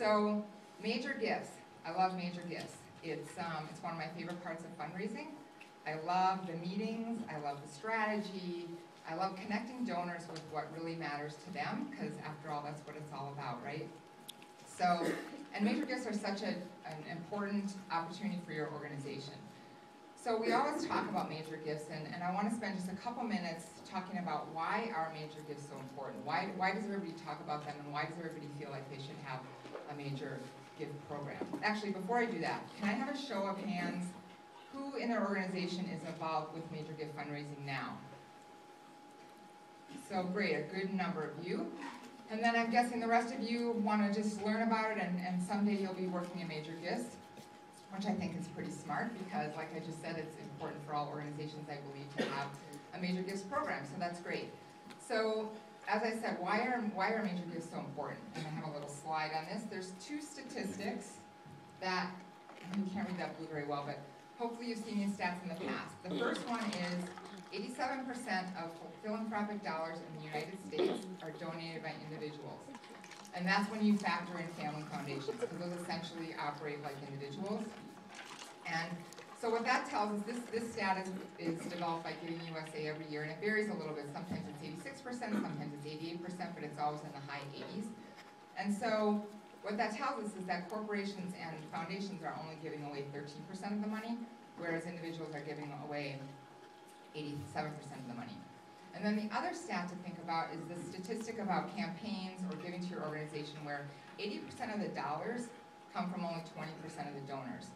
So, major gifts. I love major gifts. It's one of my favorite parts of fundraising. I love the meetings, I love the strategy, I love connecting donors with what really matters to them, because after all, that's what it's all about, right? So, and major gifts are such an important opportunity for your organization. So we always talk about major gifts, and I want to spend just a couple minutes talking about why are major gifts so important? Why does everybody talk about them, and why does everybody feel like they should have a major gift program? Actually, before I do that, can I have a show of hands? Who in their organization is involved with major gift fundraising now? So great, a good number of you. And then I'm guessing the rest of you want to just learn about it, and someday you'll be working in major gifts, which I think is pretty smart because, like I just said, it's important for all organizations, I believe, to have a major gifts program, so that's great. So, as I said, why are major gifts so important? And I have a little slide on this. There's two statistics that, you can't read that blue very well, but hopefully you've seen these stats in the past. The first one is 87% of philanthropic dollars in the United States are donated by individuals. And that's when you factor in family foundations, because those essentially operate like individuals. And so what that tells us, this stat is developed by Giving USA every year, and it varies a little bit. Sometimes it's 86%, sometimes it's 88%, but it's always in the high 80s. And so what that tells us is that corporations and foundations are only giving away 13% of the money, whereas individuals are giving away 87% of the money. And then the other stat to think about is the statistic about campaigns or giving to your organization where 80% of the dollars come from only 20% of the donors.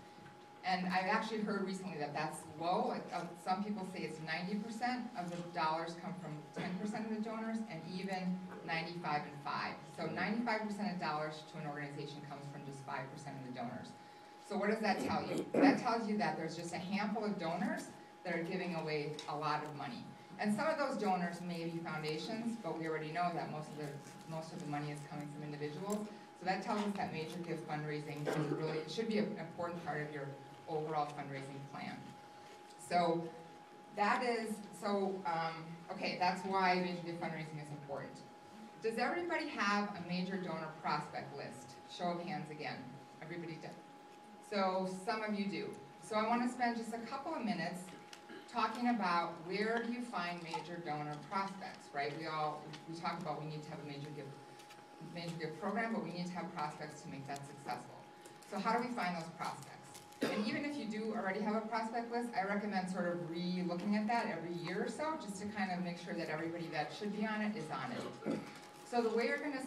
And I've actually heard recently that that's low. Some people say it's 90% of the dollars come from 10% of the donors, and even 95 and 5. So 95% of dollars to an organization comes from just 5% of the donors. So what does that tell you? That tells you that there's just a handful of donors that are giving away a lot of money. And some of those donors may be foundations, but we already know that most of the money is coming from individuals. So that tells us that major gift fundraising is really, it should be an important part of your overall fundraising plan. So that is, okay, that's why major gift fundraising is important. Does everybody have a major donor prospect list? Show of hands again. Everybody does. So some of you do. So I want to spend just a couple of minutes talking about where do you find major donor prospects, right? We talk about we need to have a major gift program, but we need to have prospects to make that successful. So how do we find those prospects? And even if you do already have a prospect list, I recommend sort of re-looking at that every year or so, just to kind of make sure that everybody that should be on it is on it. So the way you're gonna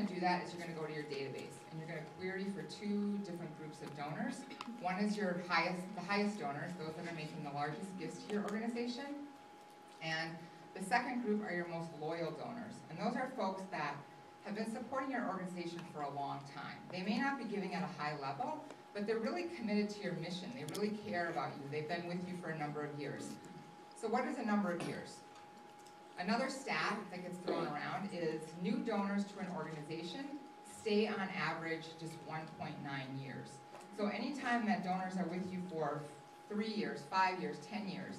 do that is you're gonna go to your database, and you're gonna query for two different groups of donors. One is the highest donors, those that are making the largest gifts to your organization. And the second group are your most loyal donors. And those are folks that have been supporting your organization for a long time. They may not be giving at a high level, but they're really committed to your mission. They really care about you. They've been with you for a number of years. So what is a number of years? Another stat that gets thrown around is new donors to an organization stay on average just 1.9 years. So anytime that donors are with you for 3 years, 5 years, 10 years,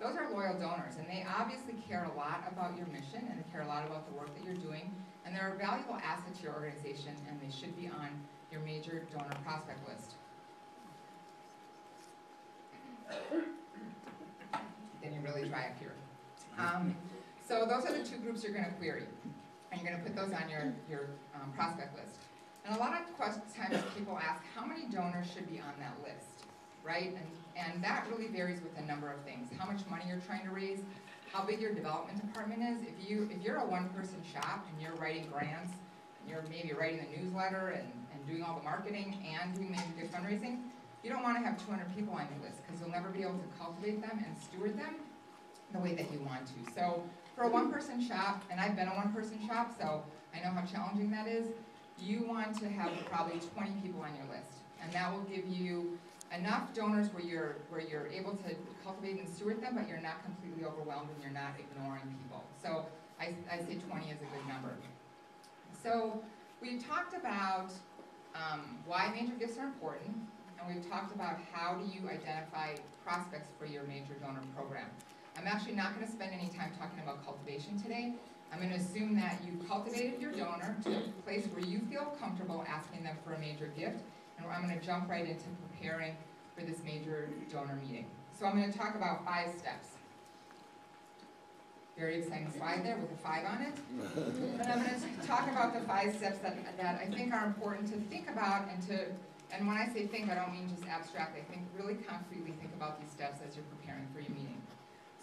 those are loyal donors, and they obviously care a lot about your mission, and they care a lot about the work that you're doing, and they're a valuable asset to your organization, and they should be on your major donor prospect list. Getting really dry up here. So those are the two groups you're going to query, and you're going to put those on your prospect list. And a lot of times people ask, how many donors should be on that list, right? And that really varies with a number of things. How much money you're trying to raise, how big your development department is. If you're a one-person shop and you're writing grants, and you're maybe writing the newsletter and doing all the marketing and doing major gift fundraising, you don't want to have 200 people on your list because you'll never be able to cultivate them and steward them the way that you want to. So for a one-person shop, and I've been a one-person shop, so I know how challenging that is, you want to have probably 20 people on your list. And that will give you enough donors where you're able to cultivate and steward them, but you're not completely overwhelmed and you're not ignoring people. So I say 20 is a good number. So we talked about why major gifts are important, and we've talked about how do you identify prospects for your major donor program. I'm actually not going to spend any time talking about cultivation today. I'm going to assume that you've cultivated your donor to a place where you feel comfortable asking them for a major gift, and I'm going to jump right into preparing for this major donor meeting. So I'm going to talk about 5 steps. Very exciting slide there with a 5 on it. And I'm going to talk about the 5 steps that I think are important to think about, and when I say think, I don't mean just abstract. I think really concretely think about these steps as you're preparing for your meeting.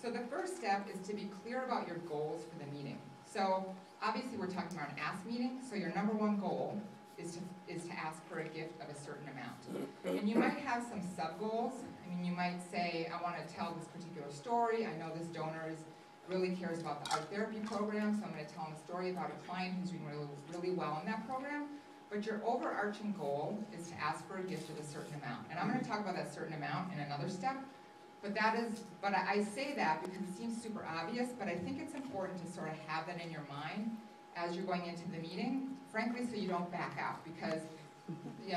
So the first step is to be clear about your goals for the meeting. So obviously we're talking about an ask meeting, so your number 1 goal is to ask for a gift of a certain amount. And you might have some sub-goals. I mean, you might say, I want to tell this particular story. I know this donor really cares about the art therapy program, so I'm going to tell them a story about a client who's doing really well in that program. But your overarching goal is to ask for a gift of a certain amount. And I'm going to talk about that certain amount in another step. But I say that because it seems super obvious, but I think it's important to sort of have that in your mind as you're going into the meeting, frankly, so you don't back out, because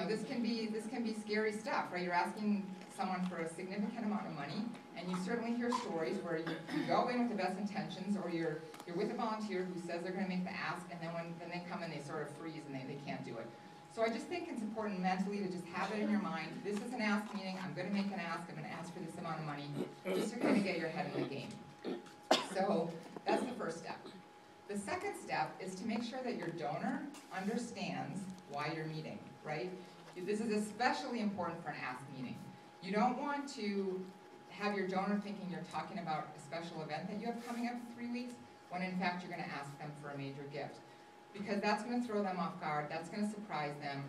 this can be scary stuff, right? You're asking someone for a significant amount of money, and you certainly hear stories where you go in with the best intentions, or you're with a volunteer who says they're going to make the ask, and then they come and they sort of freeze and they can't do it. So I just think it's important mentally to just have it in your mind. This is an ask meeting. I'm going to make an ask. I'm going to ask for this amount of money, just to kind of get your head in the game. So that's the first step. The second step is to make sure that your donor understands why you're meeting, right? This is especially important for an ask meeting. You don't want to have your donor thinking you're talking about a special event that you have coming up in 3 weeks, when in fact you're going to ask them for a major gift. Because that's going to throw them off guard, that's going to surprise them.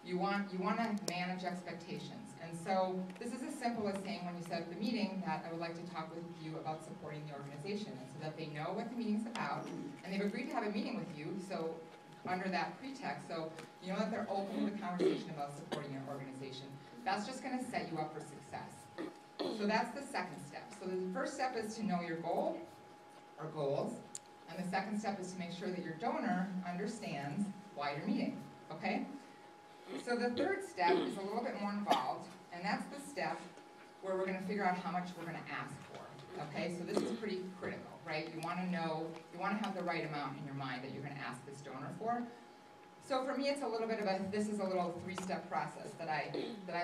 You want to manage expectations. And so this is as simple as saying when you set up the meeting that I would like to talk with you about supporting the organization, and so that they know what the meeting's about, and they've agreed to have a meeting with you, so under that pretext, so you know that they're open to the conversation about supporting your organization. That's just going to set you up for success. So that's the second step. So the first step is to know your goal, or goals. And the second step is to make sure that your donor understands why you're meeting, okay? So the third step is a little bit more involved, and that's the step where we're going to figure out how much we're going to ask for, okay? So this is pretty critical, right? You want to have the right amount in your mind that you're going to ask this donor for. So for me, it's a little bit of this is a little 3-step process that I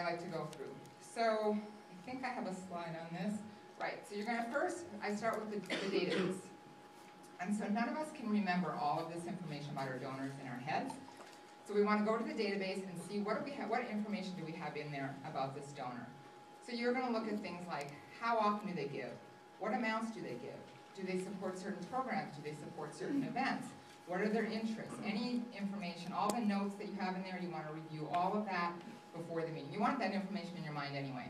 like to go through. So I think I have a slide on this. Right, so you're going to I start with the database. And so none of us can remember all of this information about our donors in our heads. So we want to go to the database and see what information do we have in there about this donor. So you're going to look at things like, how often do they give? What amounts do they give? Do they support certain programs? Do they support certain events? What are their interests? Any information, all the notes that you have in there, you want to review all of that before the meeting. You want that information in your mind anyway,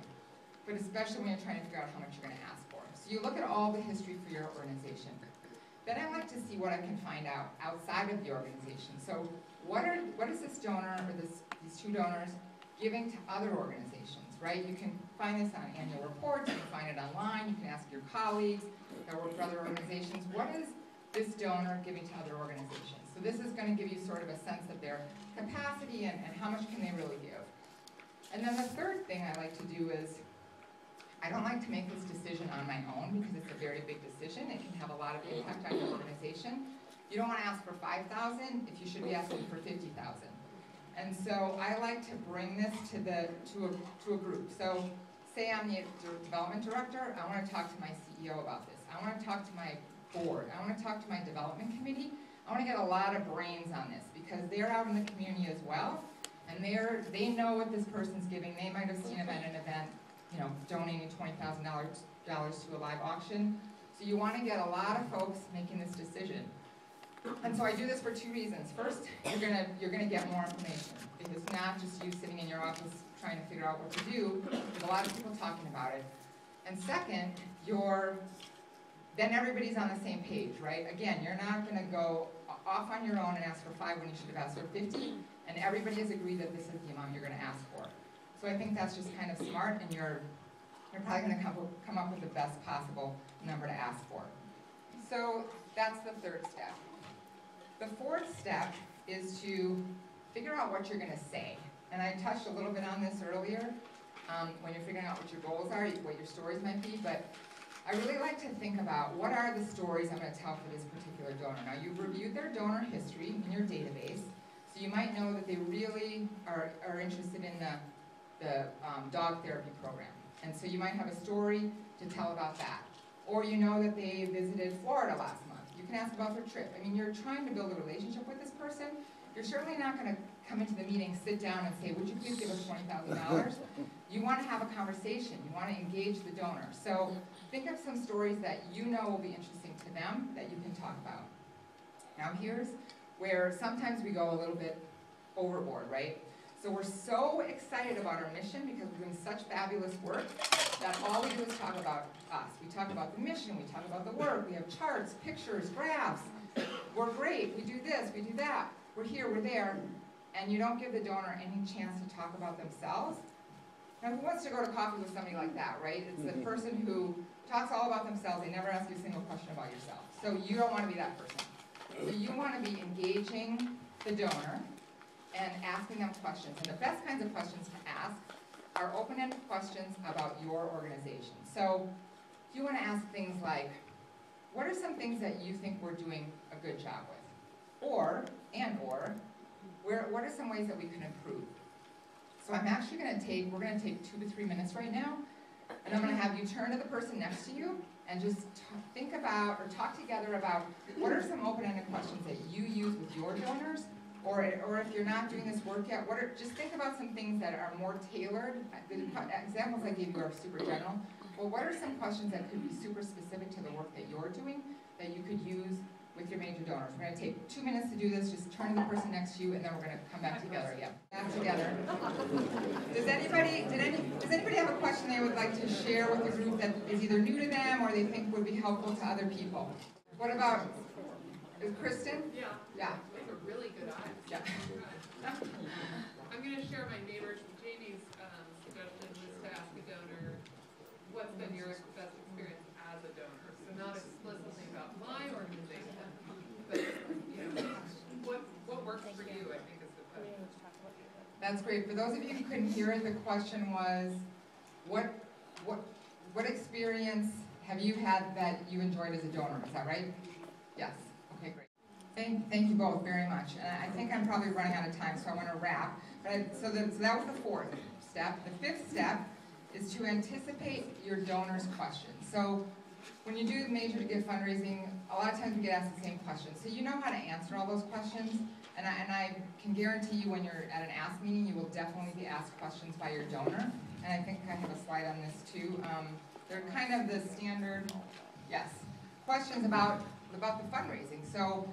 but especially when you're trying to figure out how much you're going to ask for. So you look at all the history for your organization. Then I like to see what I can find out outside of the organization. So what is this donor, or these 2 donors, giving to other organizations, right? You can find this on annual reports, you can find it online, you can ask your colleagues that work for other organizations, what is this donor giving to other organizations? So this is going to give you sort of a sense of their capacity and how much can they really give. And then the third thing I like to do is, I don't like to make this decision on my own because it's a very big decision. It can have a lot of impact on your organization. You don't want to ask for $5,000 if you should be asking for $50,000. And so I like to bring this to a group. So say I'm the development director, I want to talk to my CEO about this. I want to talk to my board. I want to talk to my development committee. I want to get a lot of brains on this because they're out in the community as well, and they know what this person's giving. They might have seen them at an event, donating $20,000 to a live auction. So you want to get a lot of folks making this decision. And so I do this for 2 reasons. First, you're gonna get more information, because it's not just you sitting in your office trying to figure out what to do. There's a lot of people talking about it. And second, then everybody's on the same page, right? Again, you're not gonna go off on your own and ask for 5 when you should have asked for 50, and everybody has agreed that this is the amount you're gonna ask for. So I think that's just kind of smart, and you're probably going to come up with the best possible number to ask for. So that's the third step. The fourth step is to figure out what you're going to say. And I touched a little bit on this earlier when you're figuring out what your goals are, what your stories might be, but I really like to think about what are the stories I'm going to tell for this particular donor. Now, you've reviewed their donor history in your database, so you might know that they really are interested in the dog therapy program. And so you might have a story to tell about that. Or you know that they visited Florida last month. You can ask about their trip. I mean, you're trying to build a relationship with this person. You're certainly not going to come into the meeting, sit down and say, would you please give us $20,000? You want to have a conversation. You want to engage the donor. So think of some stories that you know will be interesting to them that you can talk about. Now here's where sometimes we go a little bit overboard, right? So we're so excited about our mission because we're doing such fabulous work that all we do is talk about us. We talk about the mission, we talk about the work, we have charts, pictures, graphs. We're great, we do this, we do that. We're here, we're there, and you don't give the donor any chance to talk about themselves. Now, who wants to go to coffee with somebody like that, right? It's the person who talks all about themselves, they never ask you a single question about yourself. So you don't want to be that person. So you want to be engaging the donor and asking them questions. And the best kinds of questions to ask are open-ended questions about your organization. So you want to ask things like, what are some things that you think we're doing a good job with? Or, what are some ways that we can improve? So I'm actually going to take, we're going to take 2 to 3 minutes right now, and I'm going to have you turn to the person next to you and just think about, or talk together about, what are some open-ended questions that you use with your donors? Or if you're not doing this work yet, just think about some things that are more tailored. The examples I gave you are super general. Well, what are some questions that could be super specific to the work that you're doing that you could use with your major donors? We're going to take 2 minutes to do this. Just turn to the person next to you, and then we're going to come back together again. Back together. Does anybody have a question they would like to share with the group that is either new to them or they think would be helpful to other people? What about Kristen? Yeah. Yeah. Those are really good eyes. Yeah. I'm going to share my neighbor Jamie's suggestion was to ask a donor, what's been your best experience as a donor? So not explicitly about my organization, but what works for you, I think is the question. That's great. For those of you who couldn't hear it, the question was, what experience have you had that you enjoyed as a donor? Is that right? Yes. Okay, great. Thank you both very much. And I think I'm probably running out of time, so I want to wrap. So that was the 4th step. The 5th step is to anticipate your donor's questions. So when you do major to gift fundraising, a lot of times we get asked the same questions. So you know how to answer all those questions. And I can guarantee you when you're at an ask meeting, you will definitely be asked questions by your donor. And I think I have a slide on this too. They're kind of the standard, yes, questions about the fundraising. So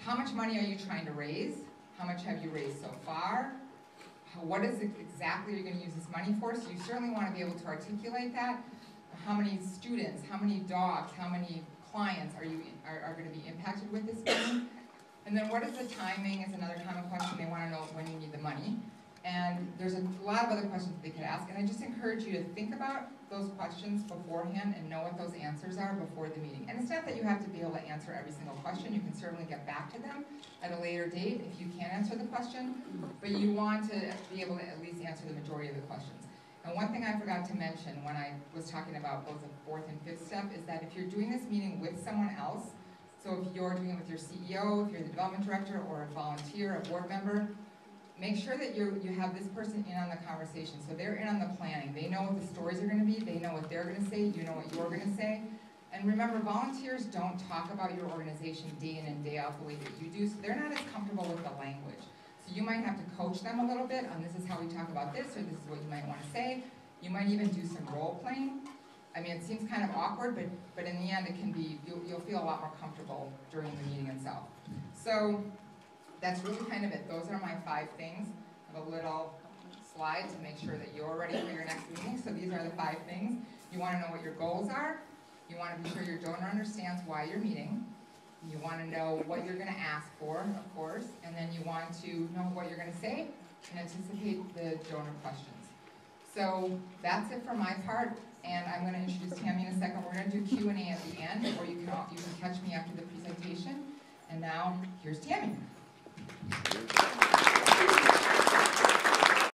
how much money are you trying to raise? How much have you raised so far? What is it exactly you're going to use this money for? So you certainly want to be able to articulate that. How many students, how many dogs, how many clients are going to be impacted with this money? And then what is the timing is another common question. They want to know when you need the money. And there's a lot of other questions that they could ask. And I just encourage you to think about those questions beforehand and know what those answers are before the meeting. And it's not that you have to be able to answer every single question. You can certainly get back to them at a later date if you can't answer the question. But you want to be able to at least answer the majority of the questions. And one thing I forgot to mention when I was talking about both the 4th and 5th step is that if you're doing this meeting with someone else, so if you're doing it with your CEO, if you're the development director, or a volunteer, a board member, make sure that you have this person in on the conversation. So they're in on the planning. They know what the stories are going to be. They know what they're going to say. You know what you're going to say. And remember, volunteers don't talk about your organization day in and day out the way that you do, so they're not as comfortable with the language. So you might have to coach them a little bit on this is how we talk about this, or this is what you might want to say. You might even do some role playing. I mean, it seems kind of awkward, but in the end it can be, you'll feel a lot more comfortable during the meeting itself. So that's really kind of it. Those are my 5 things. I have a little slide to make sure that you're ready for your next meeting. So these are the 5 things. You want to know what your goals are. You want to be sure your donor understands why you're meeting. You want to know what you're going to ask for, of course. And then you want to know what you're going to say and anticipate the donor questions. So that's it for my part. And I'm going to introduce Tammy in a second. We're going to do Q&A at the end, or you can catch me after the presentation. And now, here's Tammy.